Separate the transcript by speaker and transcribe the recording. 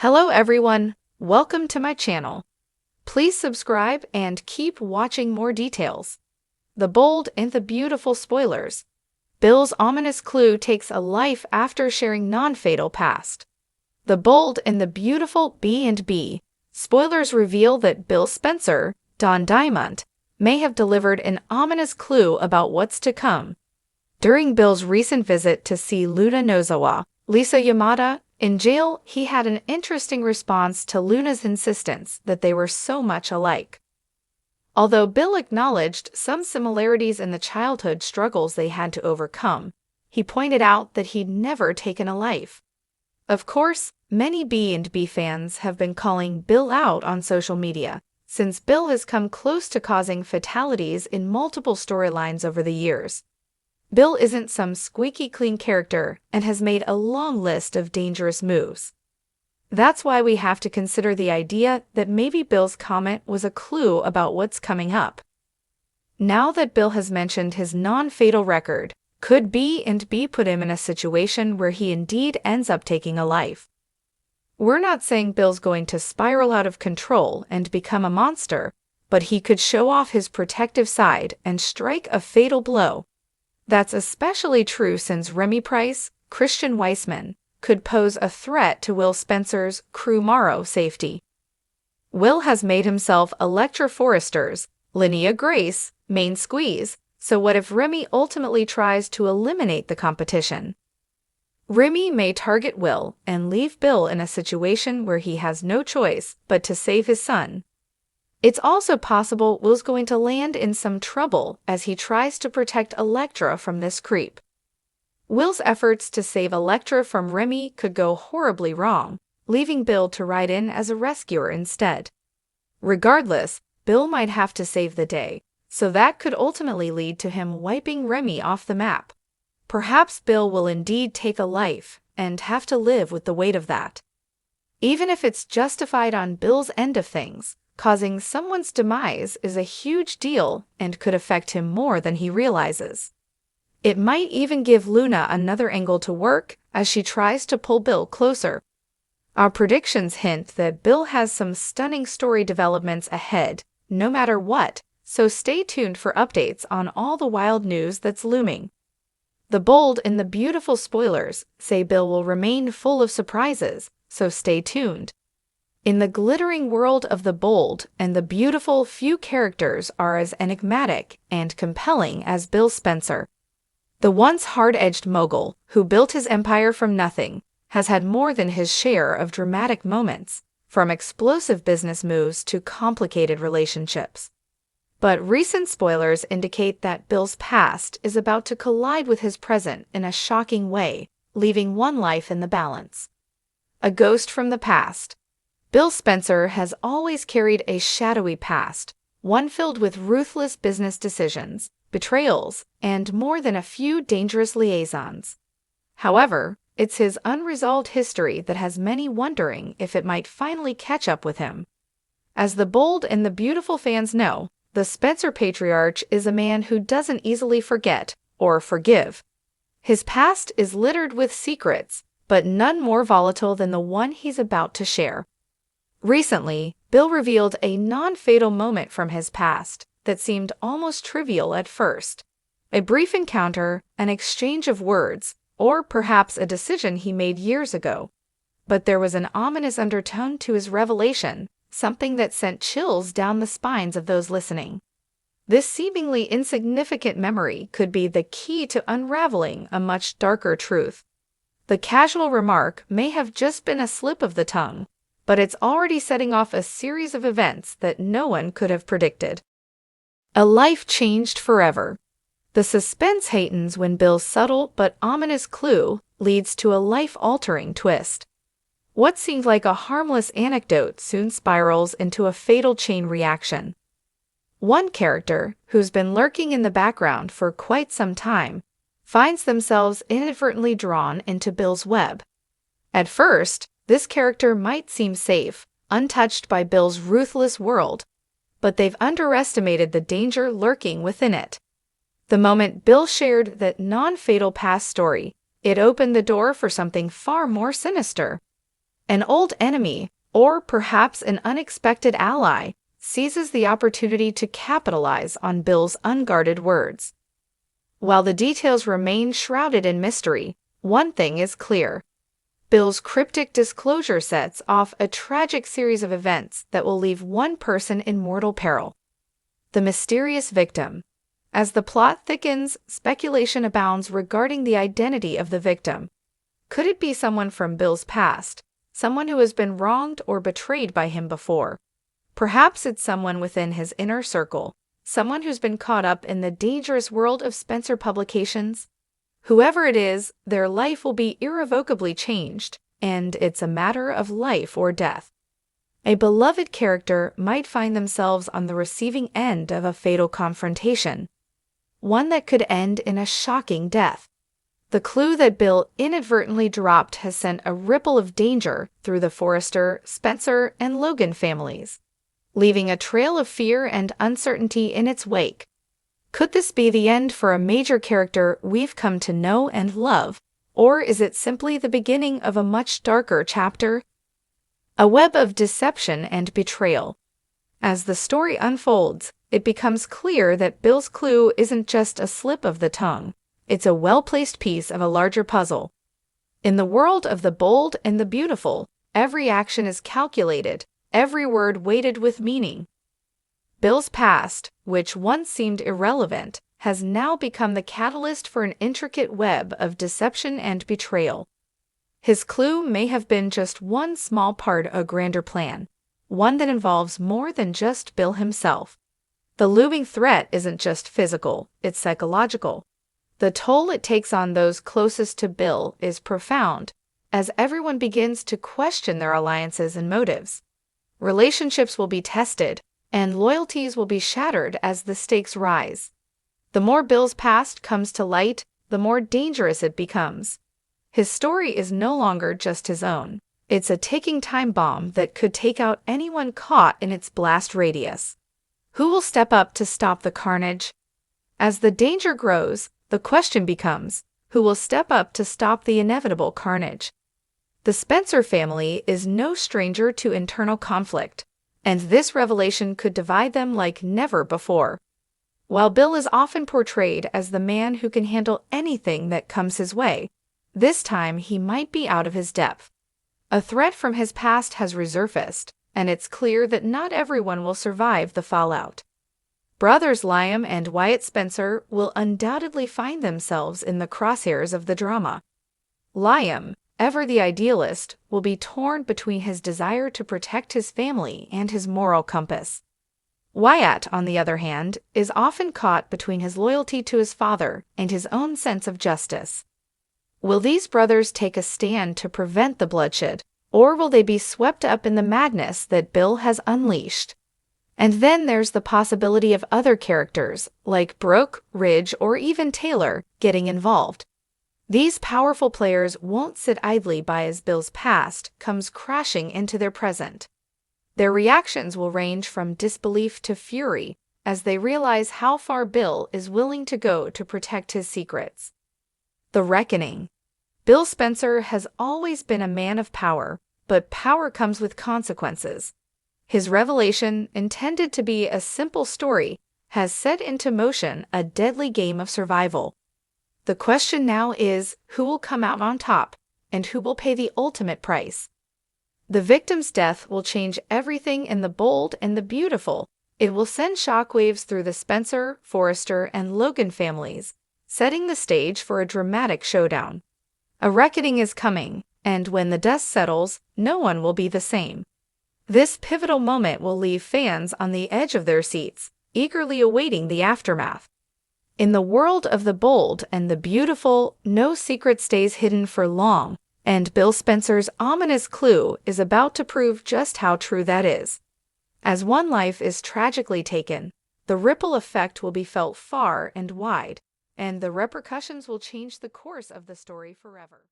Speaker 1: Hello everyone, welcome to my channel. Please subscribe and keep watching more details. The bold and the beautiful spoilers. Bill's ominous clue takes a life after sharing non-fatal past. The bold and the beautiful B&B. Spoilers reveal that Bill Spencer, Don Diamond, may have delivered an ominous clue about what's to come. During Bill's recent visit to see Luna Nozawa, Lisa Yamada, in jail, he had an interesting response to Luna's insistence that they were so much alike. Although Bill acknowledged some similarities in the childhood struggles they had to overcome, he pointed out that he'd never taken a life. Of course, many B&B fans have been calling Bill out on social media, since Bill has come close to causing fatalities in multiple storylines over the years. Bill isn't some squeaky clean character and has made a long list of dangerous moves. That's why we have to consider the idea that maybe Bill's comment was a clue about what's coming up. Now that Bill has mentioned his non-fatal record, could B&B put him in a situation where he indeed ends up taking a life? We're not saying Bill's going to spiral out of control and become a monster, but he could show off his protective side and strike a fatal blow. That's especially true since Remy Price, Christian Weissman, could pose a threat to Will Spencer's crew Morrow safety. Will has made himself Electra Forrester's, Linnea Grace, main squeeze, so what if Remy ultimately tries to eliminate the competition? Remy may target Will and leave Bill in a situation where he has no choice but to save his son. It's also possible Will's going to land in some trouble as he tries to protect Electra from this creep. Will's efforts to save Electra from Remy could go horribly wrong, leaving Bill to ride in as a rescuer instead. Regardless, Bill might have to save the day, so that could ultimately lead to him wiping Remy off the map. Perhaps Bill will indeed take a life and have to live with the weight of that. Even if it's justified on Bill's end of things, causing someone's demise is a huge deal and could affect him more than he realizes. It might even give Luna another angle to work as she tries to pull Bill closer. Our predictions hint that Bill has some stunning story developments ahead, no matter what, so stay tuned for updates on all the wild news that's looming. The bold and the beautiful spoilers say Bill will remain full of surprises, so stay tuned. In the glittering world of the bold and the beautiful, few characters are as enigmatic and compelling as Bill Spencer. The once hard-edged mogul, who built his empire from nothing, has had more than his share of dramatic moments, from explosive business moves to complicated relationships. But recent spoilers indicate that Bill's past is about to collide with his present in a shocking way, leaving one life in the balance. A ghost from the past. Bill Spencer has always carried a shadowy past, one filled with ruthless business decisions, betrayals, and more than a few dangerous liaisons. However, it's his unresolved history that has many wondering if it might finally catch up with him. As the bold and the beautiful fans know, the Spencer patriarch is a man who doesn't easily forget or forgive. His past is littered with secrets, but none more volatile than the one he's about to share. Recently, Bill revealed a non-fatal moment from his past that seemed almost trivial at first. A brief encounter, an exchange of words, or perhaps a decision he made years ago. But there was an ominous undertone to his revelation, something that sent chills down the spines of those listening. This seemingly insignificant memory could be the key to unraveling a much darker truth. The casual remark may have just been a slip of the tongue, but it's already setting off a series of events that no one could have predicted. A life changed forever. The suspense heightens when Bill's subtle but ominous clue leads to a life-altering twist. What seemed like a harmless anecdote soon spirals into a fatal chain reaction. One character, who's been lurking in the background for quite some time, finds themselves inadvertently drawn into Bill's web. At first, this character might seem safe, untouched by Bill's ruthless world, but they've underestimated the danger lurking within it. The moment Bill shared that non-fatal past story, it opened the door for something far more sinister. An old enemy, or perhaps an unexpected ally, seizes the opportunity to capitalize on Bill's unguarded words. While the details remain shrouded in mystery, one thing is clear. Bill's cryptic disclosure sets off a tragic series of events that will leave one person in mortal peril: the mysterious victim. As the plot thickens, speculation abounds regarding the identity of the victim. Could it be someone from Bill's past, someone who has been wronged or betrayed by him before? Perhaps it's someone within his inner circle, someone who's been caught up in the dangerous world of Spencer publications. Whoever it is, their life will be irrevocably changed, and it's a matter of life or death. A beloved character might find themselves on the receiving end of a fatal confrontation, one that could end in a shocking death. The clue that Bill inadvertently dropped has sent a ripple of danger through the Forrester, Spencer, and Logan families, leaving a trail of fear and uncertainty in its wake. Could this be the end for a major character we've come to know and love, or is it simply the beginning of a much darker chapter? A web of deception and betrayal. As the story unfolds, it becomes clear that Bill's clue isn't just a slip of the tongue. It's a well-placed piece of a larger puzzle. In the world of the bold and the beautiful, every action is calculated, every word weighted with meaning. Bill's past, which once seemed irrelevant, has now become the catalyst for an intricate web of deception and betrayal. His clue may have been just one small part of a grander plan, one that involves more than just Bill himself. The looming threat isn't just physical, it's psychological. The toll it takes on those closest to Bill is profound, as everyone begins to question their alliances and motives. Relationships will be tested, and loyalties will be shattered as the stakes rise. The more Bill's past comes to light, the more dangerous it becomes. His story is no longer just his own. It's a ticking time bomb that could take out anyone caught in its blast radius. Who will step up to stop the carnage? As the danger grows, the question becomes, who will step up to stop the inevitable carnage? The Spencer family is no stranger to internal conflict, and this revelation could divide them like never before. While Bill is often portrayed as the man who can handle anything that comes his way, this time he might be out of his depth. A threat from his past has resurfaced, and it's clear that not everyone will survive the fallout. Brothers Liam and Wyatt Spencer will undoubtedly find themselves in the crosshairs of the drama. Liam, ever the idealist, will be torn between his desire to protect his family and his moral compass. Wyatt, on the other hand, is often caught between his loyalty to his father and his own sense of justice. Will these brothers take a stand to prevent the bloodshed, or will they be swept up in the madness that Bill has unleashed? And then there's the possibility of other characters, like Brooke, Ridge, or even Taylor, getting involved. These powerful players won't sit idly by as Bill's past comes crashing into their present. Their reactions will range from disbelief to fury as they realize how far Bill is willing to go to protect his secrets. The Reckoning. Bill Spencer has always been a man of power, but power comes with consequences. His revelation, intended to be a simple story, has set into motion a deadly game of survival. The question now is, who will come out on top, and who will pay the ultimate price? The victim's death will change everything in the bold and the beautiful. It will send shockwaves through the Spencer, Forrester, and Logan families, setting the stage for a dramatic showdown. A reckoning is coming, and when the dust settles, no one will be the same. This pivotal moment will leave fans on the edge of their seats, eagerly awaiting the aftermath. In the world of the bold and the beautiful, no secret stays hidden for long, and Bill Spencer's ominous clue is about to prove just how true that is. As one life is tragically taken, the ripple effect will be felt far and wide, and the repercussions will change the course of the story forever.